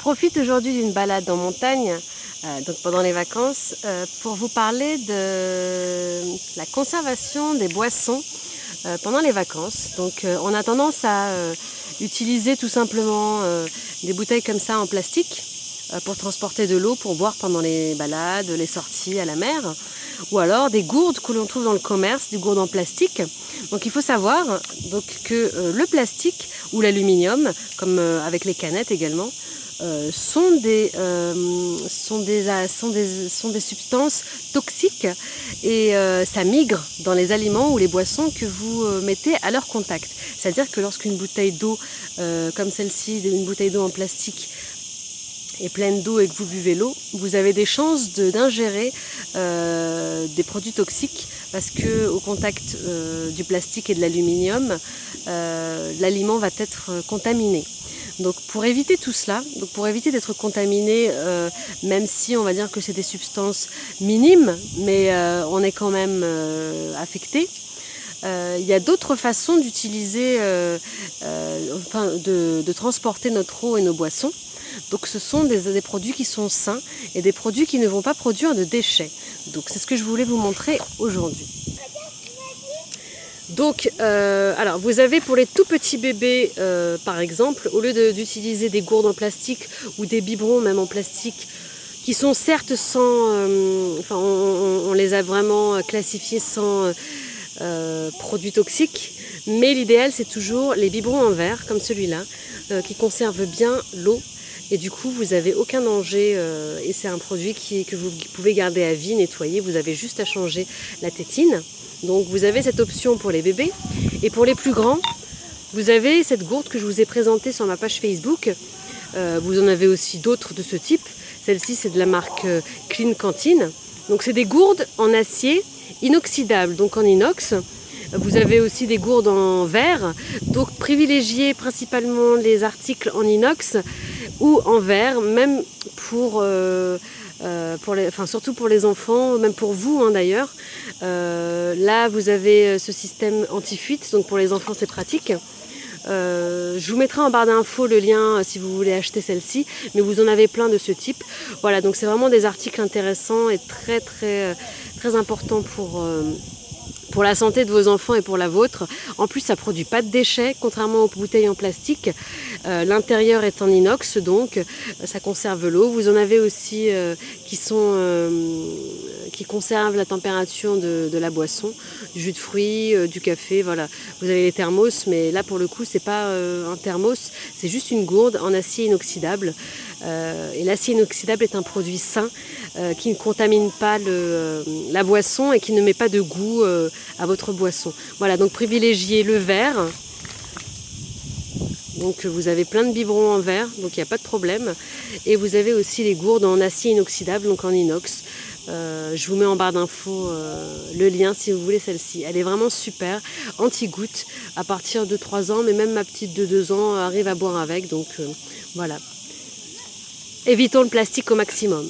profite aujourd'hui d'une balade en montagne, donc pendant les vacances, pour vous parler de la conservation des boissons pendant les vacances. Donc on a tendance à utiliser tout simplement des bouteilles comme ça en plastique pour transporter de l'eau pour boire pendant les balades, les sorties à la mer, ou alors des gourdes que l'on trouve dans le commerce, des gourdes en plastique. Donc il faut savoir donc, que le plastique ou l'aluminium, comme avec les canettes également, sont des substances toxiques et ça migre dans les aliments ou les boissons que vous mettez à leur contact. C'est-à-dire que lorsqu'une bouteille d'eau comme celle-ci, une bouteille d'eau en plastique, est pleine d'eau et que vous buvez l'eau, vous avez des chances d'ingérer des produits toxiques parce que au contact du plastique et de l'aluminium, l'aliment va être contaminé. Donc pour éviter tout cela, donc pour éviter d'être contaminé, même si on va dire que c'est des substances minimes, mais on est quand même affecté. Il y a d'autres façons d'utiliser, de transporter notre eau et nos boissons. Donc ce sont des produits qui sont sains et des produits qui ne vont pas produire de déchets. Donc c'est ce que je voulais vous montrer aujourd'hui. Donc, alors vous avez pour les tout petits bébés, par exemple, au lieu d'utiliser des gourdes en plastique ou des biberons même en plastique, qui sont certes sans, on les a vraiment classifiés sans produits toxiques, mais l'idéal c'est toujours les biberons en verre comme celui-là, qui conservent bien l'eau. Et du coup, vous n'avez aucun danger et c'est un produit que vous pouvez garder à vie, nettoyer. Vous avez juste à changer la tétine. Donc vous avez cette option pour les bébés. Et pour les plus grands, vous avez cette gourde que je vous ai présentée sur ma page Facebook. Vous en avez aussi d'autres de ce type. Celle-ci, c'est de la marque Clean Cantine. Donc c'est des gourdes en acier inoxydable, donc en inox. Vous avez aussi des gourdes en verre. Donc privilégiez principalement les articles en inox ou en verre, même surtout pour les enfants, même pour vous d'ailleurs. Là, vous avez ce système anti-fuite, donc pour les enfants, c'est pratique. Je vous mettrai en barre d'infos le lien si vous voulez acheter celle-ci, mais vous en avez plein de ce type. Voilà, donc c'est vraiment des articles intéressants et très importants pour la santé de vos enfants et pour la vôtre. En plus, ça ne produit pas de déchets, contrairement aux bouteilles en plastique. L'intérieur est en inox, donc ça conserve l'eau. Vous en avez aussi qui conservent la température de la boisson, du jus de fruits, du café, voilà. Vous avez les thermos, mais là pour le coup, c'est pas un thermos, c'est juste une gourde en acier inoxydable. Et l'acier inoxydable est un produit sain qui ne contamine pas la boisson et qui ne met pas de goût à votre boisson. Voilà, donc privilégiez le verre. Donc vous avez plein de biberons en verre, donc il n'y a pas de problème. Et vous avez aussi les gourdes en acier inoxydable, donc en inox. Je vous mets en barre d'infos le lien si vous voulez celle-ci. Elle est vraiment super, anti-goutte, à partir de 3 ans, mais même ma petite de 2 ans arrive à boire avec. Donc voilà. Évitons le plastique au maximum.